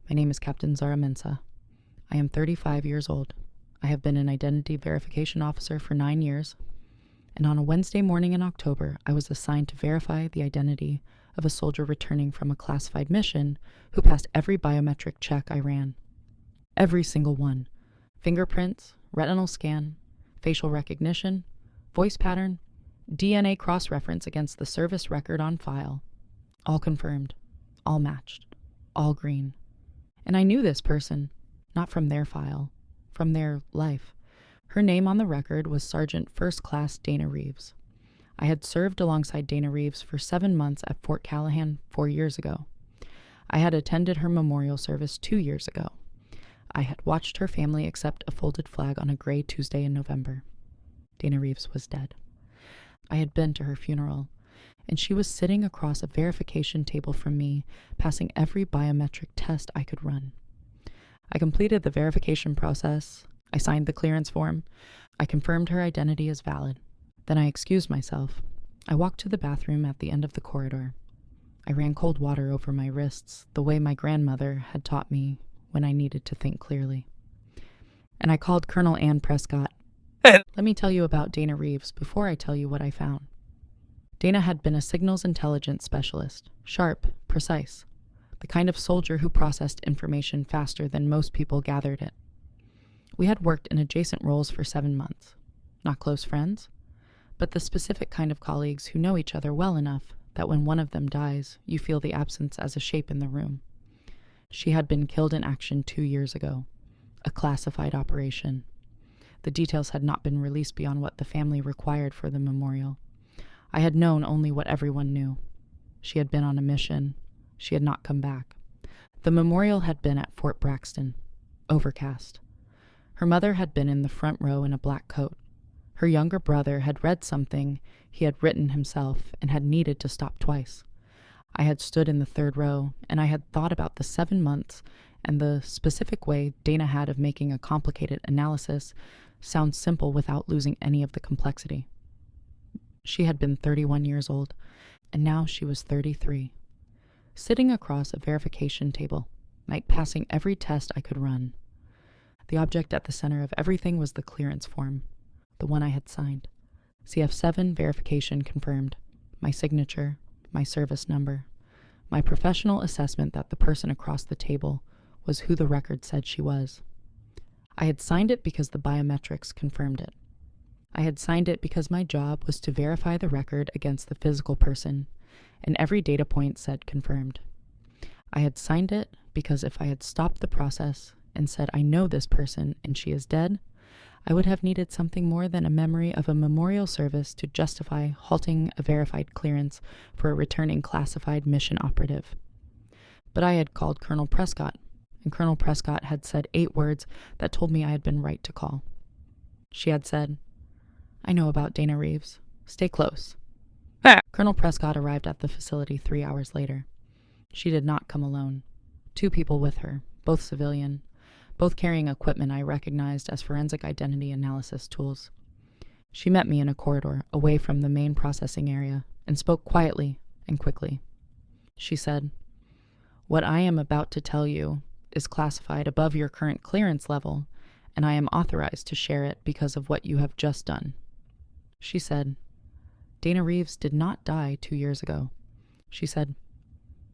My name is Captain Zara. I am 35 years old. I have been an identity verification officer for 9 years, and on a Wednesday morning in October, I was assigned to verify the identity of a soldier returning from a classified mission who passed every biometric check I ran. Every single one. Fingerprints, retinal scan, facial recognition, voice pattern, DNA cross-reference against the service record on file. All confirmed, all matched, all green. And I knew this person, not from their file, from their life. Her name on the record was Sergeant First Class Dana Reeves. I had served alongside Dana Reeves for 7 months at Fort Callahan 4 years ago. I had attended her memorial service 2 years ago. I had watched her family accept a folded flag on a gray Tuesday in November. Dana Reeves was dead. I had been to her funeral, and she was sitting across a verification table from me, passing every biometric test I could run. I completed the verification process. I signed the clearance form. I confirmed her identity as valid. Then I excused myself. I walked to the bathroom at the end of the corridor. I ran cold water over my wrists, the way my grandmother had taught me when I needed to think clearly. And I called Colonel Ann Prescott. Let me tell you about Dana Reeves before I tell you what I found. Dana had been a signals intelligence specialist, sharp, precise, the kind of soldier who processed information faster than most people gathered it. We had worked in adjacent roles for 7 months. Not close friends, but the specific kind of colleagues who know each other well enough that when one of them dies, you feel the absence as a shape in the room. She had been killed in action 2 years ago, a classified operation. The details had not been released beyond what the family required for the memorial. I had known only what everyone knew. She had been on a mission. She had not come back. The memorial had been at Fort Braxton, overcast. Her mother had been in the front row in a black coat. Her younger brother had read something he had written himself and had needed to stop twice. I had stood in the third row, and I had thought about the 7 months and the specific way Dana had of making a complicated analysis sound simple without losing any of the complexity. She had been 31 years old, and now she was 33. Sitting across a verification table, like passing every test I could run. The object at the center of everything was the clearance form, the one I had signed. CF7 verification confirmed, my signature, my service number, my professional assessment that the person across the table was who the record said she was. I had signed it because the biometrics confirmed it. I had signed it because my job was to verify the record against the physical person, and every data point said confirmed. I had signed it because if I had stopped the process and said I know this person and she is dead, I would have needed something more than a memory of a memorial service to justify halting a verified clearance for a returning classified mission operative. But I had called Colonel Prescott, and Colonel Prescott had said 8 words that told me I had been right to call. She had said, "I know about Dana Reeves. Stay close." Colonel Prescott arrived at the facility 3 hours later. She did not come alone. 2 people with her, both civilian, both carrying equipment I recognized as forensic identity analysis tools. She met me in a corridor away from the main processing area and spoke quietly and quickly. She said, "What I am about to tell you is classified above your current clearance level, and I am authorized to share it because of what you have just done." She said, "Dana Reeves did not die 2 years ago." She said,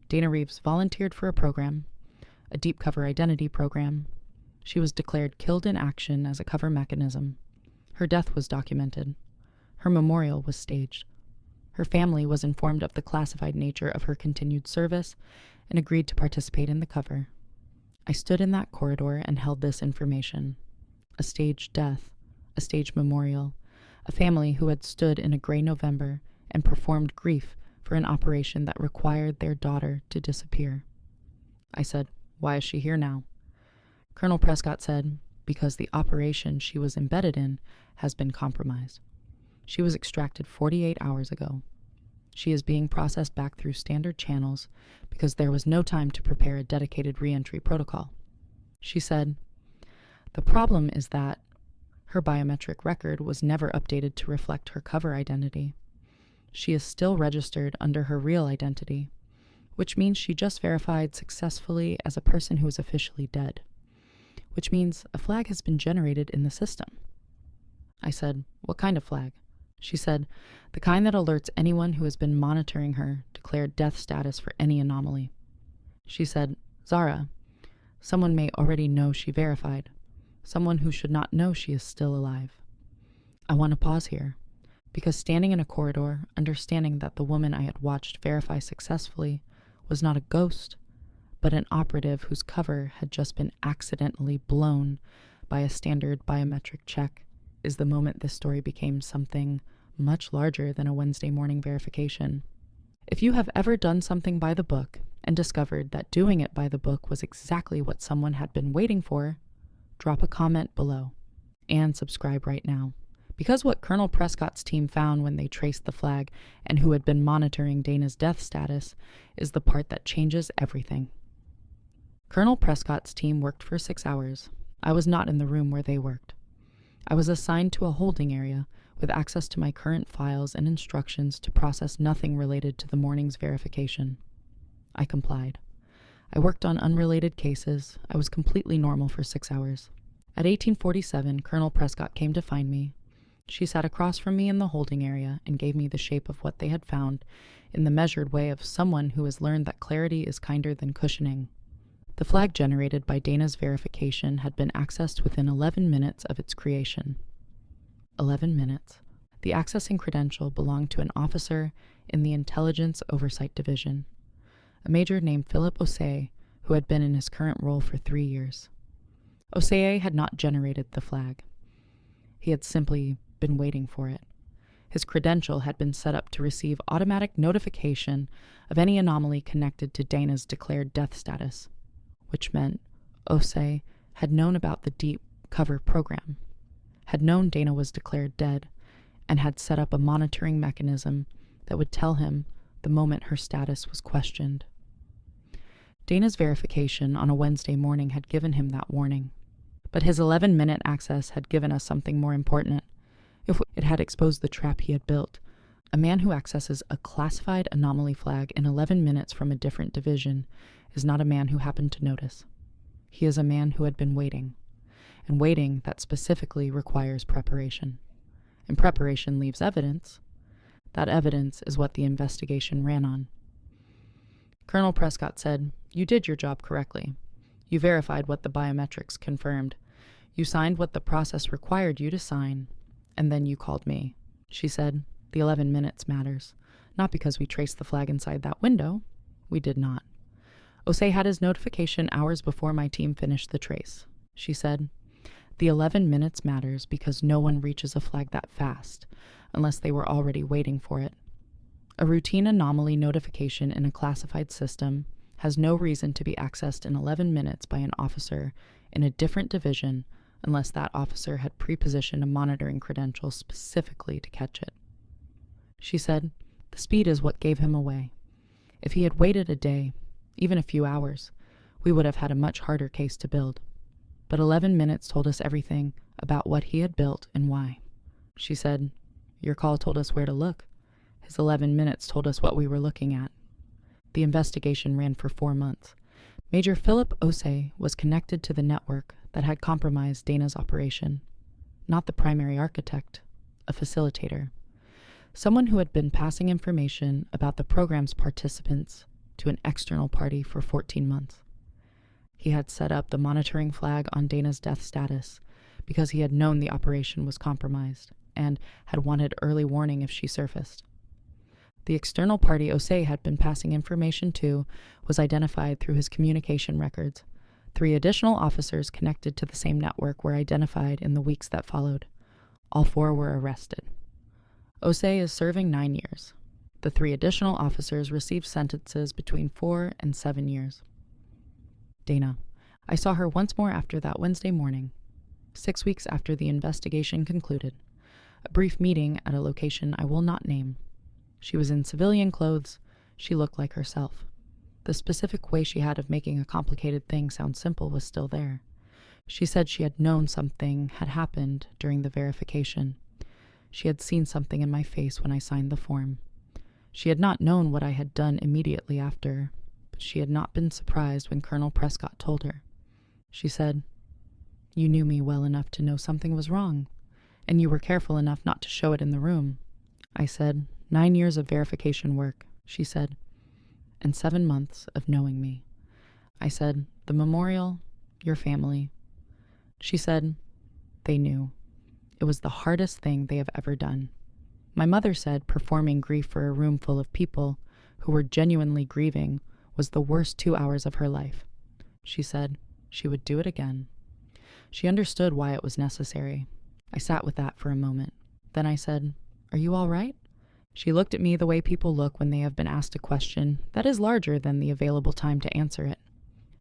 "Dana Reeves volunteered for a program, a deep cover identity program. She was declared killed in action as a cover mechanism. Her death was documented. Her memorial was staged. Her family was informed of the classified nature of her continued service and agreed to participate in the cover. I stood in that corridor and held this information. A staged death, a staged memorial, a family who had stood in a gray November and performed grief for an operation that required their daughter to disappear." I said, "Why is she here now?" Colonel Prescott said, "Because the operation she was embedded in has been compromised. She was extracted 48 hours ago. She is being processed back through standard channels because there was no time to prepare a dedicated re-entry protocol." She said, "The problem is that her biometric record was never updated to reflect her cover identity. She is still registered under her real identity, which means she just verified successfully as a person who is officially dead, which means a flag has been generated in the system. I said, "What kind of flag?" She said, "The kind that alerts anyone who has been monitoring her declared death status for any anomaly." She said, "Zara, someone may already know she verified, someone who should not know she is still alive." I want to pause here, because standing in a corridor, understanding that the woman I had watched verify successfully was not a ghost, but an operative whose cover had just been accidentally blown by a standard biometric check, is the moment this story became something much larger than a Wednesday morning verification. If you have ever done something by the book and discovered that doing it by the book was exactly what someone had been waiting for, drop a comment below and subscribe right now. Because what Colonel Prescott's team found when they traced the flag and who had been monitoring Dana's death status is the part that changes everything. Colonel Prescott's team worked for 6 hours. I was not in the room where they worked. I was assigned to a holding area with access to my current files and instructions to process nothing related to the morning's verification. I complied. I worked on unrelated cases. I was completely normal for 6 hours. At 1847, Colonel Prescott came to find me. She sat across from me in the holding area and gave me the shape of what they had found in the measured way of someone who has learned that clarity is kinder than cushioning. The flag generated by Dana's verification had been accessed within 11 minutes of its creation. 11 minutes. The accessing credential belonged to an officer in the Intelligence Oversight Division, a major named Philip Osei, who had been in his current role for 3 years. Osei had not generated the flag. He had simply been waiting for it. His credential had been set up to receive automatic notification of any anomaly connected to Dana's declared death status, which meant Osei had known about the deep cover program, had known Dana was declared dead, and had set up a monitoring mechanism that would tell him the moment her status was questioned. Dana's verification on a Wednesday morning had given him that warning, but his 11-minute access had given us something more important. If it had exposed the trap he had built. A man who accesses a classified anomaly flag in 11 minutes from a different division is not a man who happened to notice. He is a man who had been waiting, and waiting that specifically requires preparation. And preparation leaves evidence. That evidence is what the investigation ran on. Colonel Prescott said, "You did your job correctly. You verified what the biometrics confirmed. You signed what the process required you to sign. And then you called me." She said, "The 11 minutes matters. Not because we traced the flag inside that window. We did not. Osei had his notification hours before my team finished the trace." She said, "The 11 minutes matters because no one reaches a flag that fast unless they were already waiting for it. A routine anomaly notification in a classified system has no reason to be accessed in 11 minutes by an officer in a different division unless that officer had pre-positioned a monitoring credential specifically to catch it." She said, "The speed is what gave him away. If he had waited a day, even a few hours, we would have had a much harder case to build. But 11 minutes told us everything about what he had built and why." She said, "Your call told us where to look. His 11 minutes told us what we were looking at." The investigation ran for 4 months. Major Philip Osei was connected to the network that had compromised Dana's operation, not the primary architect, a facilitator, someone who had been passing information about the program's participants to an external party for 14 months. He had set up the monitoring flag on Dana's death status because he had known the operation was compromised and had wanted early warning if she surfaced. The external party Osei had been passing information to was identified through his communication records. 3 additional officers connected to the same network were identified in the weeks that followed. All 4 were arrested. Osei is serving 9 years. The 3 additional officers received sentences between 4 and 7 years. Dana. I saw her once more after that Wednesday morning, 6 weeks after the investigation concluded. A brief meeting at a location I will not name. She was in civilian clothes. She looked like herself. The specific way she had of making a complicated thing sound simple was still there. She said she had known something had happened during the verification. She had seen something in my face when I signed the form. She had not known what I had done immediately after. she had not been surprised when Colonel Prescott told her. She said, "You knew me well enough to know something was wrong, and you were careful enough not to show it in the room." I said, 9 years of verification work," she said, "and 7 months of knowing me." I said, "The memorial, your family." She said, "They knew. It was the hardest thing they have ever done." My mother said performing grief for a room full of people who were genuinely grieving was the worst 2 hours of her life. She said she would do it again. She understood why it was necessary. I sat with that for a moment. Then I said, "Are you all right?" She looked at me the way people look when they have been asked a question that is larger than the available time to answer it.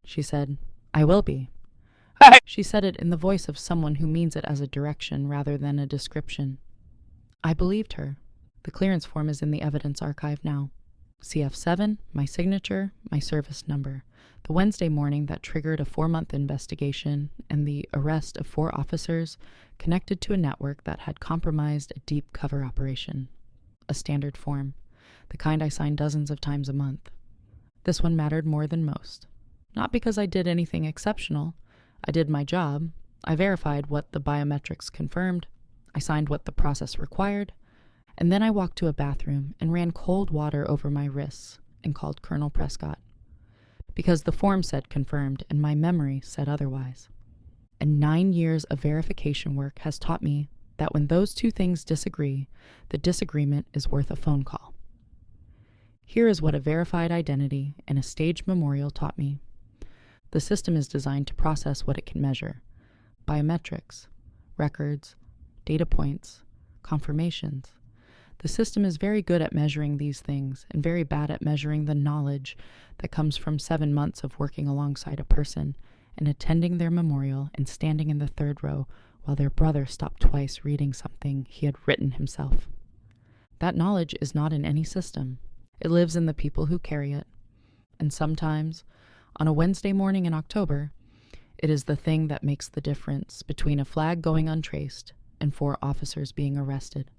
She said, "I will be." She said it in the voice of someone who means it as a direction rather than a description. I believed her. The clearance form is in the evidence archive now. CF7, my signature, my service number, the Wednesday morning that triggered a 4-month investigation and the arrest of 4 officers connected to a network that had compromised a deep cover operation. A standard form, the kind I sign dozens of times a month. This one mattered more than most. Not because I did anything exceptional. I did my job. I verified what the biometrics confirmed. I signed what the process required. And then I walked to a bathroom and ran cold water over my wrists and called Colonel Prescott. Because the form said confirmed and my memory said otherwise. And 9 years of verification work has taught me that when those two things disagree, the disagreement is worth a phone call. Here is what a verified identity and a staged memorial taught me. The system is designed to process what it can measure: biometrics, records, data points, confirmations. The system is very good at measuring these things and very bad at measuring the knowledge that comes from 7 months of working alongside a person and attending their memorial and standing in the 3rd row while their brother stopped twice reading something he had written himself. That knowledge is not in any system. It lives in the people who carry it. And sometimes, on a Wednesday morning in October, it is the thing that makes the difference between a flag going untraced and 4 officers being arrested.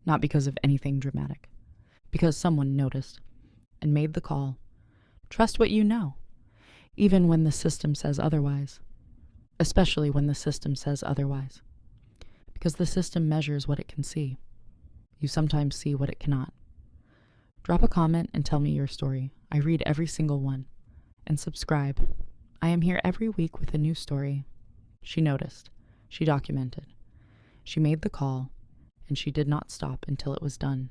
Not because of anything dramatic. Because someone noticed and made the call. Trust what you know, even when the system says otherwise. Especially when the system says otherwise. Because the system measures what it can see. You sometimes see what it cannot. Drop a comment and tell me your story. I read every single one. And subscribe. I am here every week with a new story. She noticed. She documented. She made the call. And she did not stop until it was done.